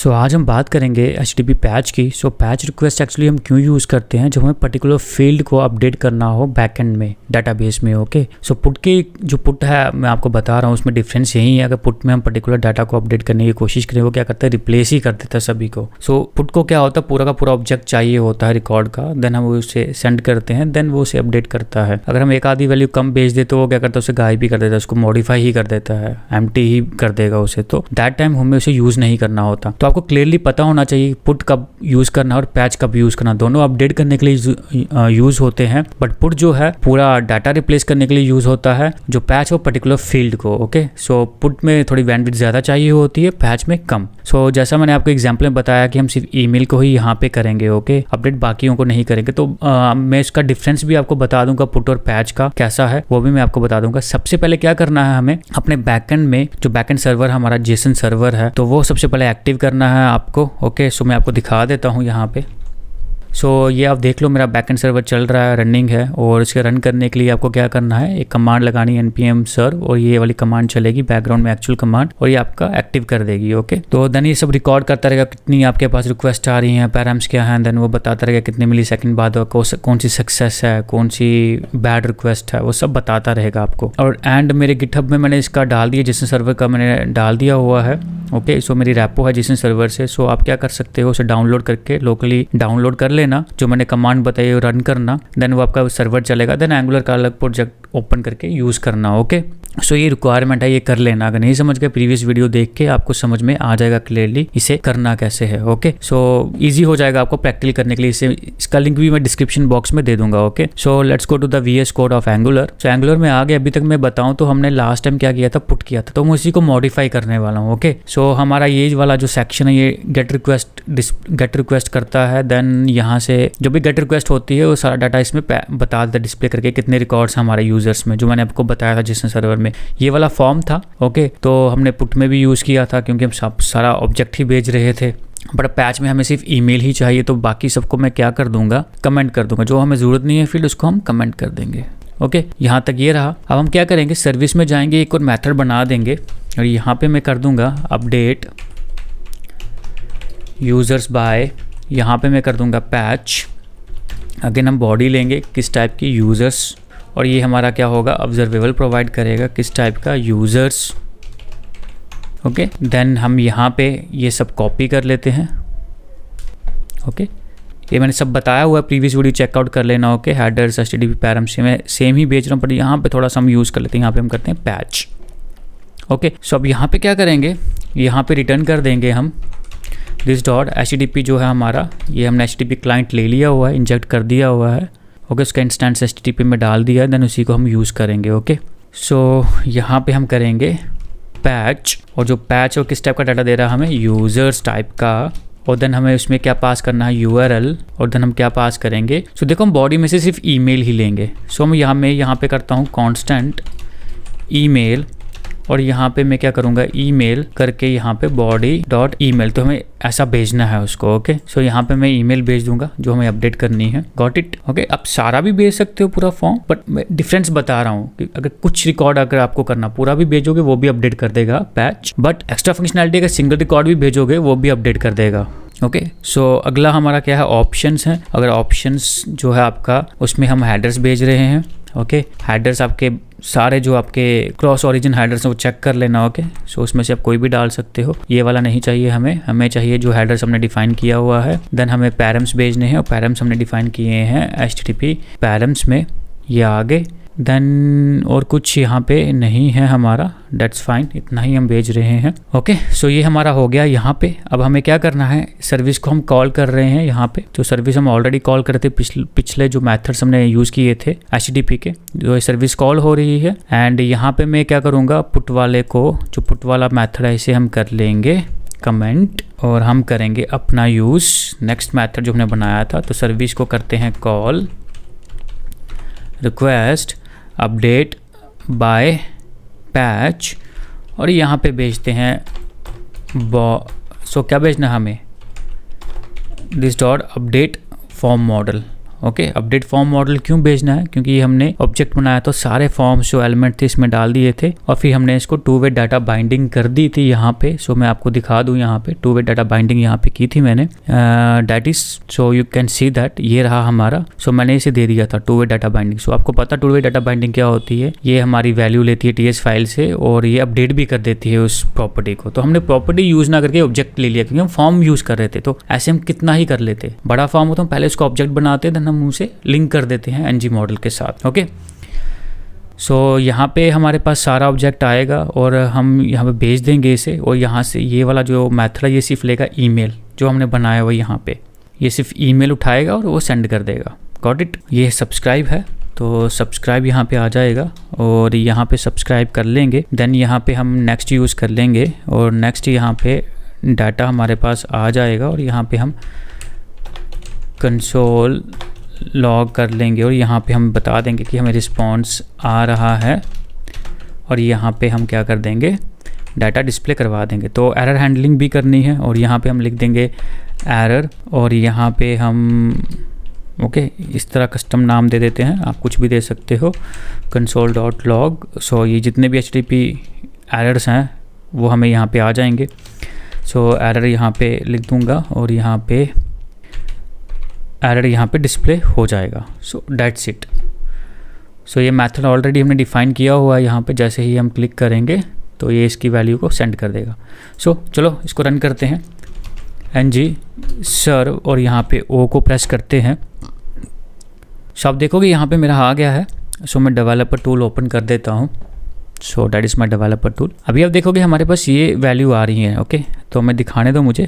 सो आज हम बात करेंगे HTTP पैच की। सो पैच रिक्वेस्ट एक्चुअली हम क्यों यूज़ करते हैं, जब हमें पर्टिकुलर फील्ड को अपडेट करना हो बैकएंड में, डाटाबेस में। ओके, सो पुट की जो पुट है मैं आपको बता रहा हूँ, उसमें डिफरेंस यही है। अगर पुट में हम पर्टिकुलर डाटा को अपडेट करने की कोशिश करें, वो क्या करता है, रिप्लेस ही कर देता है सभी को। सो पुट को क्या होता है, पूरा का पूरा ऑब्जेक्ट चाहिए होता है रिकॉर्ड का, देन हम उसे सेंड करते हैं, देन वो उसे अपडेट करता है। अगर हम एक आधी वैल्यू कम भेज दे तो वो क्या करता है, उसे गायब ही कर देता है, उसको मॉडिफाई ही कर देता है, एम्प्टी ही कर देगा उसे। तो दैट टाइम हमें उसे यूज़ नहीं करना होता। तो आपको क्लियरली पता होना चाहिए पुट कब यूज़ करना और पैच कब यूज़ करना। दोनों अपडेट करने के लिए यूज़ होते हैं, बट पुट जो है पूरा डाटा रिप्लेस करने के लिए यूज़ होता है, जो पैच हो पर्टिकुलर फील्ड को। ओके, सो पुट में थोड़ी बैंडविड्थ ज़्यादा चाहिए होती है, पैच में कम। सो जैसा मैंने आपको एग्जाम्पल में बताया कि हम सिर्फ ईमेल को ही यहाँ पे करेंगे, ओके, अपडेट बाकियों को नहीं करेंगे। तो मैं इसका डिफरेंस भी आपको बता दूंगा, पुट और पैच का कैसा है वो भी मैं आपको बता दूंगा। सबसे पहले क्या करना है, हमें अपने बैकएंड में जो बैकएंड सर्वर हमारा जेसन सर्वर है, तो वो सबसे पहले एक्टिव करना है आपको। ओके, सो मैं आपको दिखा देता हूँ यहाँ पे। सो ये आप देख लो, मेरा बैकएंड सर्वर चल रहा है, रनिंग है। और इसके रन करने के लिए आपको क्या करना है, एक कमांड लगानी है npm सर्व, और ये वाली कमांड चलेगी बैकग्राउंड में, एक्चुअल कमांड, और ये आपका एक्टिव कर देगी। ओके, तो देन ये सब रिकॉर्ड करता रहेगा कितनी आपके पास रिक्वेस्ट आ रही हैं, पैराम्स क्या हैं, देन वो बताता रहेगा कितने मिली सेकंड बाद कौन सी सक्सेस है, कौन सी बैड रिक्वेस्ट है, वो सब बताता रहेगा आपको। और एंड मेरे गिटहब में मैंने इसका डाल दिया, जेसन सर्वर का मैंने डाल दिया हुआ है। ओके, सो मेरी रैपो है जेसन सर्वर से। सो आप क्या कर सकते हो, उसे डाउनलोड करके लोकली डाउनलोड कर लेना, जो मैंने कमांड बताई रन करना, देन वो आपका सर्वर चलेगा, देन एंगुलर का अलग प्रोजेक्ट ओपन करके यूज़ करना। ओके, सो ये रिक्वायरमेंट है, ये कर लेना। अगर नहीं समझ गए, प्रीवियस वीडियो देख के आपको समझ में आ जाएगा क्लियरली इसे करना कैसे है। ओके, सो इजी हो जाएगा आपको प्रैक्टिकल करने के लिए। इसे इसका लिंक भी मैं डिस्क्रिप्शन बॉक्स में दे दूंगा। Okay, so let's go to the VS code of Angular. So Angular में आगे अभी तक मैं बताऊं तो हमने लास्ट टाइम क्या किया था, पुट किया था, तो मैं उसी को मॉडिफाई करने वाला हूँ। ओके, सो हमारा ये वाला जो सेक्शन है, ये गेट रिक्वेस्ट करता है। देन यहाँ से जो भी गेट रिक्वेस्ट होती है वो सारा डाटा इसमें बता देता, डिस्प्ले करके कितने रिकॉर्ड्स हमारे यूजर्स में, जो मैंने आपको बताया था जेसन सर्वर में। ये वाला फॉर्म था। ओके, तो हमने पुट में भी यूज़ किया था क्योंकि हम सारा ऑब्जेक्ट ही भेज रहे थे, बट पैच में हमें सिर्फ ईमेल ही चाहिए। तो बाकी सबको मैं क्या कर दूंगा, कमेंट कर दूंगा। जो हमें ज़रूरत नहीं है फील्ड, उसको हम कमेंट कर देंगे। ओके, यहाँ तक ये रहा। अब हम क्या करेंगे, सर्विस में जाएंगे, एक और मेथड बना देंगे, और यहाँ पे मैं कर दूंगा अपडेट यूज़र्स बाय, यहाँ पे मैं कर दूंगा पैच। अगेन हम बॉडी लेंगे किस टाइप की, यूज़र्स, और ये हमारा क्या होगा, ऑब्जर्वेबल प्रोवाइड करेगा किस टाइप का, यूज़र्स। ओके, देन हम यहाँ पे ये सब कॉपी कर लेते हैं। ओके, ये मैंने सब बताया हुआ है, प्रीवियस वीडियो चेकआउट कर लेना। ओके, हेडर्स HTTP पैराम्स मैं सेम ही भेज रहा हूँ, पर यहाँ पे थोड़ा सा हम यूज़ कर लेते हैं। यहाँ पे हम करते हैं पैच। ओके, सो अब यहाँ पे क्या करेंगे, यहाँ पे रिटर्न कर देंगे हम दिस डॉट HTTP जो है हमारा, ये हमने HTTP क्लाइंट ले लिया हुआ है, इंजेक्ट कर दिया हुआ है। ओके, उसका इंस्टेंस HTTP में डाल दिया है, देन उसी को हम यूज़ करेंगे। ओके, सो यहाँ पे हम करेंगे पैच, और जो पैच और किस टाइप का डाटा दे रहा है हमें, यूज़र्स टाइप का, और देन हमें उसमें क्या पास करना है, URL, और देन हम क्या पास करेंगे। सो देखो, हम बॉडी में से सिर्फ ईमेल ही लेंगे। सो मैं यहाँ पे करता हूँ कांस्टेंट ईमेल, और यहाँ पे मैं क्या करूँगा, ईमेल करके यहाँ पे बॉडी डॉट ईमेल, तो हमें ऐसा भेजना है उसको। ओके, सो यहाँ पे मैं ईमेल भेज दूंगा जो हमें अपडेट करनी है। Got it. ओके, आप सारा भी भेज सकते हो पूरा फॉर्म, बट मैं डिफरेंस बता रहा हूँ कि अगर कुछ रिकॉर्ड अगर आपको करना, पूरा भी भेजोगे वो भी अपडेट कर देगा पैच, बट एक्स्ट्रा फंक्शनैलिटी अगर सिंगल रिकॉर्ड भी भेजोगे वो भी अपडेट कर देगा। ओके, सो अगला हमारा क्या है, ऑप्शंस है। अगर ऑप्शंस जो है आपका, उसमें हम हेडर्स भेज रहे हैं। ओके, हेडर्स आपके सारे जो आपके क्रॉस ओरिजिन हेडर्स हैं वो चेक कर लेना। ओके, सो उसमें से आप कोई भी डाल सकते हो। ये वाला नहीं चाहिए हमें चाहिए जो हेडर्स हमने डिफाइन किया हुआ है। देन हमें पैरम्स भेजने हैं, और पैरम्स हमने डिफाइन किए हैं HTTP पैरम्स में, ये आगे। देन और कुछ यहाँ पे नहीं है हमारा, डेट्स फाइन, इतना ही हम भेज रहे हैं। ओके, सो ये हमारा हो गया यहाँ पे। अब हमें क्या करना है, सर्विस को हम कॉल कर रहे हैं यहाँ पे, जो सर्विस हम ऑलरेडी कॉल करते पिछले जो मेथड्स हमने यूज़ किए थे HTTP के, जो सर्विस कॉल हो रही है। एंड यहाँ पे मैं क्या करूँगा, पुट वाले को, जो पुट वाला मेथड है इसे हम कर लेंगे कमेंट, और हम करेंगे अपना यूज़ नेक्स्ट मेथड जो हमने बनाया था। तो सर्विस को करते हैं call request update bye patch, और यहाँ पे भेजते हैं सो क्या भेजना हमें, this dot update form model. Okay, update form model क्यों भेजना है, क्योंकि हमने ऑब्जेक्ट बनाया तो सारे फॉर्म्स जो एलिमेंट थे इसमें डाल दिए थे और फिर हमने इसको टू वे डाटा बाइंडिंग कर दी थी यहाँ पे। सो मैं आपको दिखा दूँ, यहाँ पे टू वे डाटा बाइंडिंग यहाँ पे की थी मैंने, that is, so you can see that, ये रहा हमारा। सो मैंने इसे दे दिया था टू वे डाटा बाइंडिंग। सो आपको पता टू वे डाटा बाइंडिंग क्या होती है, ये हमारी वैल्यू लेती है टीएस फाइल से और ये अपडेट भी कर देती है उस प्रॉपर्टी को। तो हमने प्रॉपर्टी यूज ना करके ऑब्जेक्ट ले लिया, क्योंकि हम फॉर्म यूज कर रहे थे। तो ऐसे हम कितना ही कर लेते, बड़ा फॉर्म हो तो हम पहले उसको ऑब्जेक्ट बनाते, देन हम उसे लिंक कर देते हैं एनजी मॉडल के साथ। ओके, सो यहाँ पे हमारे पास सारा ऑब्जेक्ट आएगा और हम यहाँ पे भेज देंगे इसे, और यहाँ से ये वाला जो मेथड है ये सिर्फ लेगा ईमेल जो हमने बनाया हुआ, यहाँ पे ये सिर्फ ईमेल उठाएगा और वो सेंड कर देगा। Got it. ये सब्सक्राइब है तो सब्सक्राइब यहाँ पे आ जाएगा और यहाँ पे सब्सक्राइब कर लेंगे। देन यहाँ पे हम नेक्स्ट यूज़ कर लेंगे और नेक्स्ट यहाँ पे डाटा हमारे पास आ जाएगा और यहाँ पे हम कंसोल लॉग कर लेंगे और यहाँ पे हम बता देंगे कि हमें रिस्पॉन्स आ रहा है और यहाँ पे हम क्या कर देंगे, डाटा डिस्प्ले करवा देंगे। तो एरर हैंडलिंग भी करनी है और यहाँ पे हम लिख देंगे एरर और यहाँ पे हम ओके इस तरह कस्टम नाम दे देते हैं, आप कुछ भी दे सकते हो, console.log। सो ये जितने भी HTTP एरर्स हैं वो हमें यहाँ पे आ जाएंगे। सो एरर यहाँ पे लिख दूँगा और यहाँ पे एरर यहाँ पे डिस्प्ले हो जाएगा। So that's it. सो ये मेथड ऑलरेडी हमने डिफ़ाइन किया हुआ है यहाँ पे, जैसे ही हम क्लिक करेंगे तो ये इसकी वैल्यू को सेंड कर देगा। सो चलो इसको रन करते हैं, ng सर्व और यहाँ पे ओ को प्रेस करते हैं। सो आप देखोगे यहाँ पे मेरा आ गया है। सो मैं डेवलपर टूल ओपन कर देता हूँ। So that is my developer tool. अभी आप देखोगे हमारे पास ये वैल्यू आ रही है। ओके, तो मैं दिखाने दो मुझे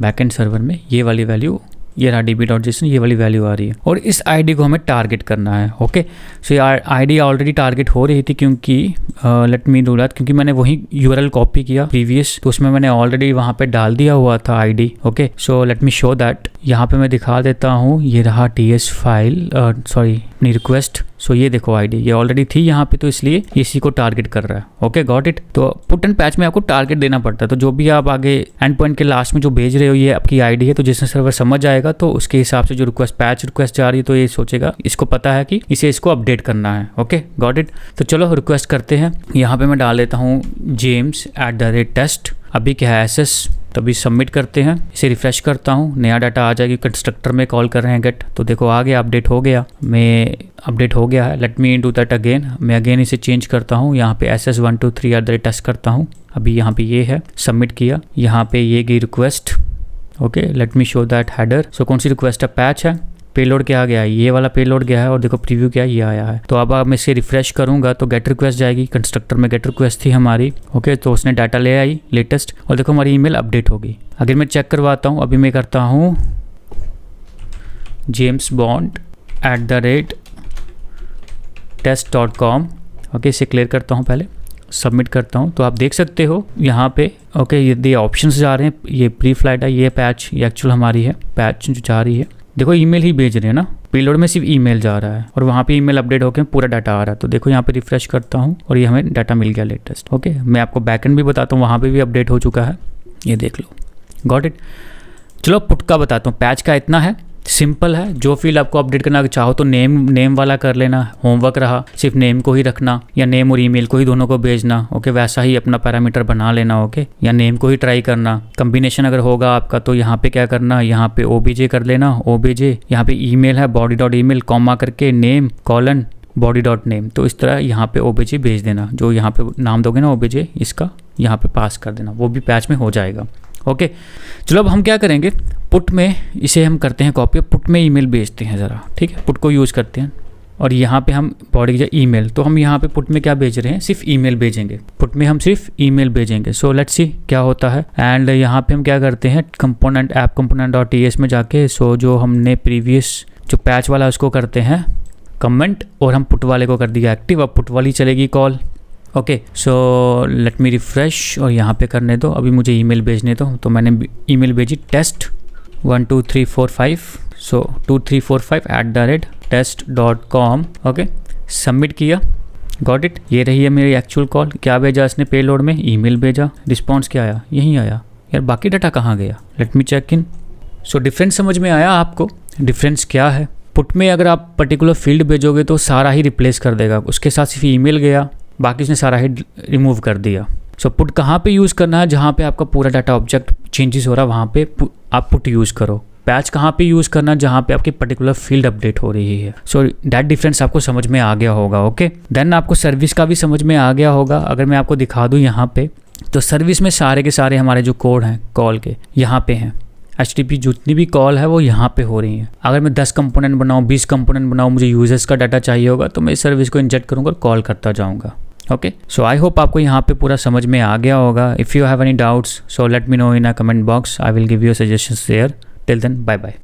बैकएंड सर्वर में ये वाली वैल्यू, ये रहा db.json, ये वाली वैल्यू आ रही है और इस आईडी को हमें टारगेट करना है। ओके, सो ये आईडी ऑलरेडी टारगेट हो रही थी क्योंकि लेट मी डू दैट, क्योंकि मैंने वही यूआरएल कॉपी किया प्रीवियस, तो उसमें मैंने ऑलरेडी वहाँ पे डाल दिया हुआ था ID. Okay, so let me show that. यहाँ पे मैं दिखा देता हूँ, ये रहा टीएस फाइल, सॉरी अपनी रिक्वेस्ट। सो ये देखो आईडी ये ऑलरेडी थी यहाँ पे, तो इसलिए इसी को टारगेट कर रहा है। Okay, got it. तो पुट एंड पैच में आपको टारगेट देना पड़ता है, तो जो भी आप आगे एंड पॉइंट के लास्ट में जो भेज रहे हो ये आपकी आईडी है, तो जिसने सर्वर समझ जाएगा तो उसके हिसाब से जो रिक्वेस्ट पैच रिक्वेस्ट जा रही है तो ये सोचेगा, इसको पता है कि इसे इसको अपडेट करना है। Okay, got it. तो चलो रिक्वेस्ट करते हैं। यहाँ पे मैं डाल देता हूँ james@test, अभी क्या है SS, तभी सबमिट करते हैं। इसे रिफ्रेश करता हूँ, नया डाटा आ जाएगी। कंस्ट्रक्टर में कॉल कर रहे हैं गेट, तो देखो आ गया, अपडेट हो गया, मैं अपडेट हो गया है। Let me do that again, मैं अगेन इसे चेंज करता हूँ, यहाँ पे SS123 टेस्ट करता हूँ। अभी यहाँ पे ये है, सबमिट किया, यहाँ पे ये गई request. Okay, let me show that header. So कौन सी रिक्वेस्ट है, पैच है, पेलोड क्या आ गया है, ये वाला पेलोड गया है और देखो प्रीव्यू क्या ये आया है। तो अब मैं इसे रिफ्रेश करूंगा तो गेट रिक्वेस्ट जाएगी, कंस्ट्रक्टर में गेट रिक्वेस्ट थी हमारी। ओके, तो उसने डाटा ले आई लेटेस्ट और देखो हमारी ईमेल अपडेट होगी। अगर मैं चेक करवाता हूँ, अभी मैं करता हूँ jamesbond@test.com। ओके, इसे क्लियर करता हूँ, पहले सबमिट करता हूँ। तो आप देख सकते हो यहाँ पे ओके ये ऑप्शंस जा रहे हैं, ये प्री फ्लाइट है, ये पैच, ये एक्चुअल हमारी है पैच जो जा रही है। देखो ईमेल ही भेज रहे हैं ना, पेलोड में सिर्फ ईमेल जा रहा है और वहाँ पे ईमेल अपडेट होकर पूरा डाटा आ रहा है। तो देखो यहाँ पे रिफ्रेश करता हूँ और ये हमें डाटा मिल गया लेटेस्ट। ओके, मैं आपको बैकएंड भी बताता हूँ, वहाँ पे भी अपडेट हो चुका है, ये देख लो। Got it. चलो पुट का बताता हूँ। पैच का इतना है, सिंपल है, जो फील्ड आपको अपडेट करना चाहो तो नेम वाला कर लेना, होमवर्क रहा सिर्फ नेम को ही रखना या नेम और ईमेल को ही दोनों को भेजना। ओके, वैसा ही अपना पैरामीटर बना लेना। ओके, या नेम को ही ट्राई करना, कम्बिनेशन अगर होगा आपका तो यहाँ पे क्या करना, यहाँ पे OBJ कर लेना, OBJ, यहाँ पे ईमेल है body.email कॉमा करके नेम कॉलन body.name, तो इस तरह यहाँ पे OBJ भेज देना, जो यहाँ पे नाम दोगे ना OBJ इसका यहाँ पे पास कर देना, वो भी पैच में हो जाएगा। ओके, चलो अब हम क्या करेंगे, पुट में इसे हम करते हैं कॉपी, पुट में ईमेल भेजते हैं ज़रा, ठीक है, पुट को यूज़ करते हैं और यहाँ पे हम बॉडी का ईमेल, तो हम यहाँ पे पुट में क्या भेज रहे हैं, सिर्फ ईमेल भेजेंगे, पुट में हम सिर्फ ईमेल भेजेंगे। सो लेट्स सी क्या होता है। एंड यहाँ पे हम क्या करते हैं, कंपोनेंट ऐप कंपोनेंट.ts में जाके, सो जो हमने प्रीवियस जो पैच वाला उसको करते हैं कमेंट और हम पुट वाले को कर दिया एक्टिव, अब पुट वाली चलेगी कॉल। ओके, सो लेट मी रिफ्रेश और यहाँ पे करने दो, अभी मुझे ईमेल भेजने दो। तो मैंने ईमेल भेजी test12345, सो 2345@test.com। ओके, सबमिट किया, गॉट इट। ये रही है मेरी एक्चुअल कॉल। क्या भेजा इसने पेलोड में, ईमेल भेजा, रिस्पॉन्स क्या आया, यहीं आया। यार बाकी डाटा कहाँ गया, let me check in. So difference समझ में आया आपको, डिफरेंस क्या है। पुट में अगर आप पर्टिकुलर फील्ड भेजोगे तो सारा ही रिप्लेस कर देगा, उसके साथ सिर्फ ईमेल गया, बाकी उसने सारा ही रिमूव कर दिया। सो पुट कहाँ पे यूज़ करना है, जहाँ पे आपका पूरा डाटा ऑब्जेक्ट चेंजेस हो रहा है वहाँ पे आप पुट यूज़ करो। पैच कहाँ पे यूज़ करना, जहाँ पे आपकी पर्टिकुलर फील्ड अपडेट हो रही है। सो दैट डिफरेंस आपको समझ में आ गया होगा। ओके, देन आपको सर्विस का भी समझ में आ गया होगा। अगर मैं आपको दिखा दूँ यहाँ पे, तो सर्विस में सारे के सारे हमारे जो कोड हैं कॉल के यहाँ पे हैं। HTTP जितनी भी कॉल है वो यहाँ पे हो रही हैं। अगर मैं 10 कंपोनेंट बनाऊँ, 20 कंपोनेंट बनाऊँ, मुझे यूजर्स का डाटा चाहिए होगा तो मैं इस सर्विस को इंजेक्ट करूँगा और कॉल करता जाऊँगा। ओके, सो आई होप आपको यहाँ पे पूरा समझ में आ गया होगा। If you have any doubts so let me know in a comment box, I will give you suggestions there. Till then, bye bye.